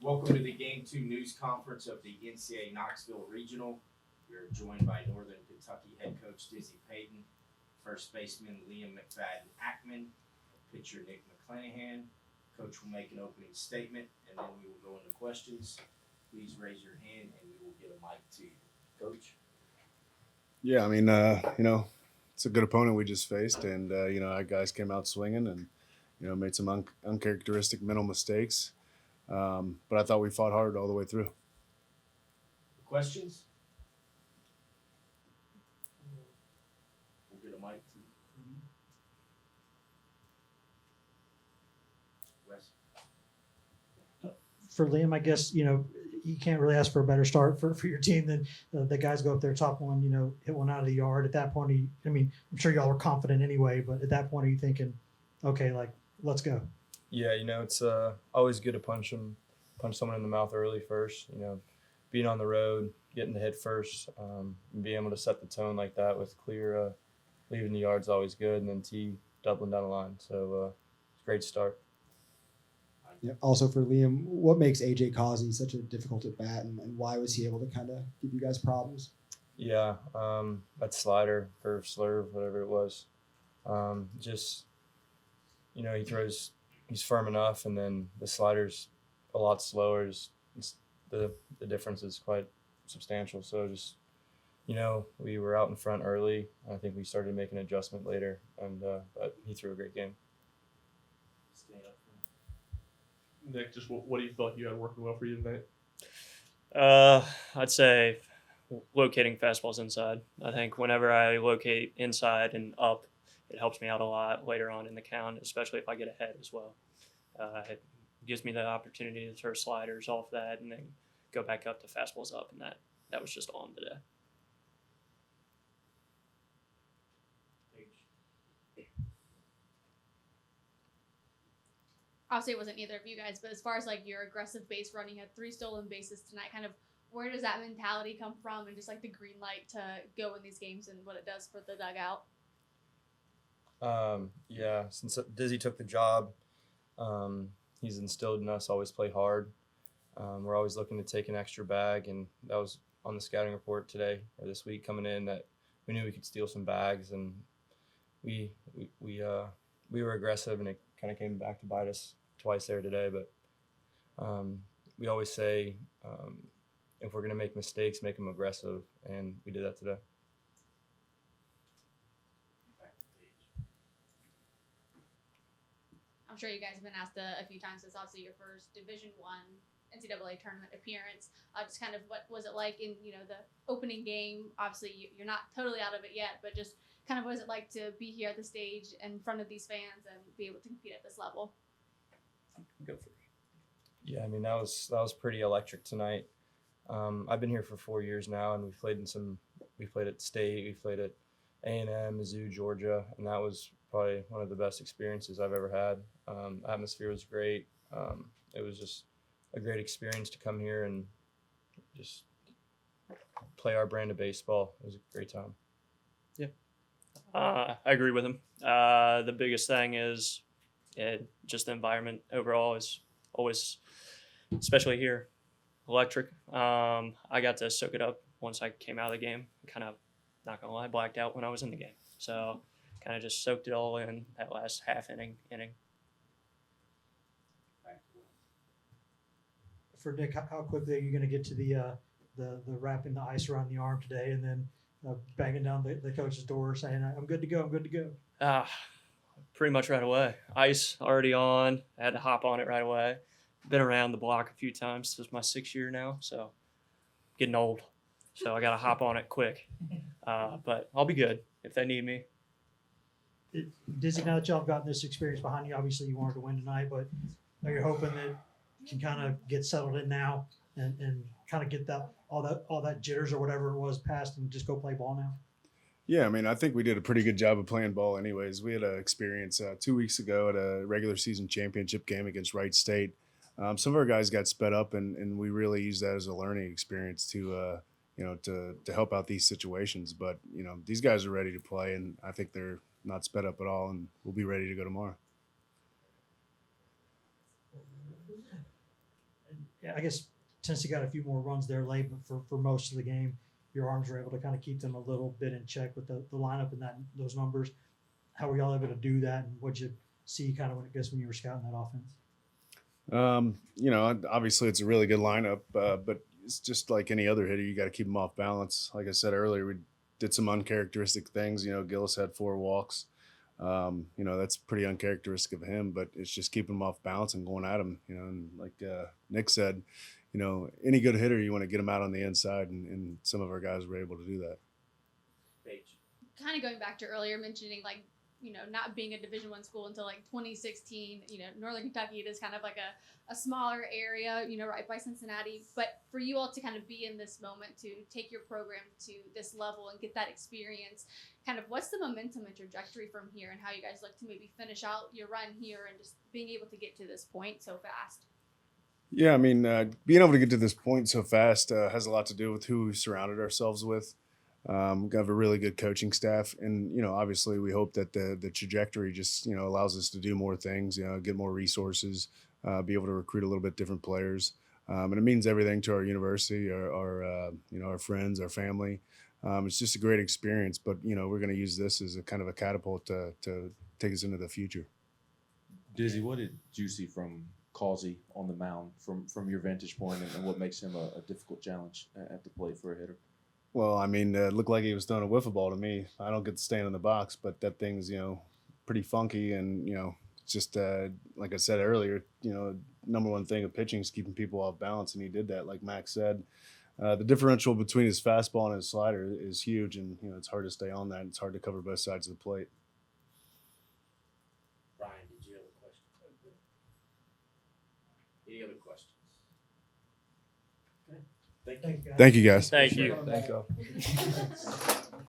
Welcome to the Game 2 news conference of the NCAA Knoxville Regional. We are joined by Northern Kentucky head coach Dizzy Payton, first baseman Liam McFadden-Ackman, pitcher Nick McClanahan. Coach will make an opening statement, and then we will go into questions. Please raise your hand, and we will get a mic to you. Coach? Yeah, it's a good opponent we just faced, and, our guys came out swinging and, made some uncharacteristic mental mistakes. But I thought we fought hard all the way through. Questions? We'll get a mic to you. Wes? For Liam, I guess, you can't really ask for a better start for your team than the guys go up there, top one, hit one out of the yard. At that point, I'm sure y'all were confident anyway, but at that point, are you thinking, okay, let's go? Yeah, it's always good to punch someone in the mouth early first. Being on the road, getting the hit first, and being able to set the tone like that with clear leaving the yard's always good, and then T doubling down the line. So it's a great start. Yeah. Also for Liam, what makes AJ Causey such a difficult at bat, and why was he able to kind of give you guys problems? Yeah, that slider, curve, slurve, whatever it was, he's firm enough, and then the slider's a lot slower. The difference is quite substantial. So we were out in front early. I think we started making an adjustment later, and but he threw a great game. Nick, just what do you feel like you had working well for you tonight? I'd say locating fastballs inside. I think whenever I locate inside and up, it helps me out a lot later on in the count, especially if I get ahead as well. It gives me the opportunity to throw sliders off that and then go back up to fastballs up, and that was just on today. Obviously, it wasn't either of you guys, but as far as your aggressive base running, you had 3 stolen bases tonight. Kind of where does that mentality come from, and just the green light to go in these games and what it does for the dugout? Yeah, since Dizzy took the job, he's instilled in us always play hard. We're always looking to take an extra bag, and that was on the scouting report today or this week coming in that we knew we could steal some bags, and we were aggressive, and it kind of came back to bite us twice there today. But we always say if we're going to make mistakes, make them aggressive, and we did that today. I'm sure you guys have been asked a few times. It's obviously your first Division I NCAA tournament appearance. Just kind of what was it like in the opening game? Obviously, you're not totally out of it yet, but just kind of what is it like to be here at the stage in front of these fans and be able to compete at this level? Go for it. Yeah, that was pretty electric tonight. I've been here for 4 years now, and we played at State, we played at A&M, Mizzou, Georgia, and that was probably one of the best experiences I've ever had. Atmosphere was great. It was just a great experience to come here and just play our brand of baseball. It was a great time. Yeah, I agree with him. The biggest thing is just the environment overall is always, especially here, electric. I got to soak it up once I came out of the game. Kind of, not gonna lie, blacked out when I was in the game. So kind of just soaked it all in that last half inning. For Nick, how quickly are you going to get to the wrapping the ice around the arm today, and then banging down the coach's door saying, I'm good to go? Pretty much right away. Ice already on. I had to hop on it right away. Been around the block a few times. This is my 6th year now, so getting old. So I got to hop on it quick. But I'll be good if they need me. Dizzy, now that y'all have gotten this experience behind you, obviously you wanted to win tonight, but are you hoping that you can kind of get settled in now and kind of get all that jitters or whatever it was past and just go play ball now? Yeah, I think we did a pretty good job of playing ball anyways. We had an experience 2 weeks ago at a regular season championship game against Wright State. Some of our guys got sped up, and we really used that as a learning experience to help out these situations. But, these guys are ready to play, and I think they're not sped up at all, and we'll be ready to go tomorrow. yeah, I guess Tennessee got a few more runs there late, but for most of the game, your arms were able to kind of keep them a little bit in check with the lineup and those numbers. How were y'all able to do that, and what'd you see kind of when you were scouting that offense? You know, obviously it's a really good lineup, but it's just like any other hitter. You got to keep them off balance. Like I said earlier, we did some uncharacteristic things. You know, Gillis had 4 walks. You know, that's pretty uncharacteristic of him, but it's just keeping him off balance and going at him. You know, and like Nick said, you know, any good hitter, you want to get him out on the inside, and some of our guys were able to do that. Paige. Kind of going back to earlier mentioning like, you know, not being a Division I school until like 2016, you know, Northern Kentucky, it is kind of like a smaller area, you know, right by Cincinnati. But for you all to kind of be in this moment, to take your program to this level and get that experience, kind of what's the momentum and trajectory from here, and how you guys look to maybe finish out your run here and just being able to get to this point so fast? Yeah, I mean, being able to get to this point so fast has a lot to do with who we surrounded ourselves with. We have a really good coaching staff, and you know, obviously, we hope that the trajectory just allows us to do more things, get more resources, be able to recruit a little bit different players, and it means everything to our university, our friends, our family. It's just a great experience, but we're going to use this as a kind of a catapult to take us into the future. Dizzy, what did you see from Causey on the mound from your vantage point, and what makes him a difficult challenge at the plate for a hitter? Well, I mean, it looked like he was throwing a wiffle ball to me. I don't get to stand in the box, but that thing's, pretty funky. And, it's just like I said earlier, number one thing of pitching is keeping people off balance. And he did that, like Max said. The differential between his fastball and his slider is huge. And, it's hard to stay on that. It's hard to cover both sides of the plate. Brian, did you have a question? Any other questions? Okay. Thank you. Thank you, guys. Thank you. Thank you.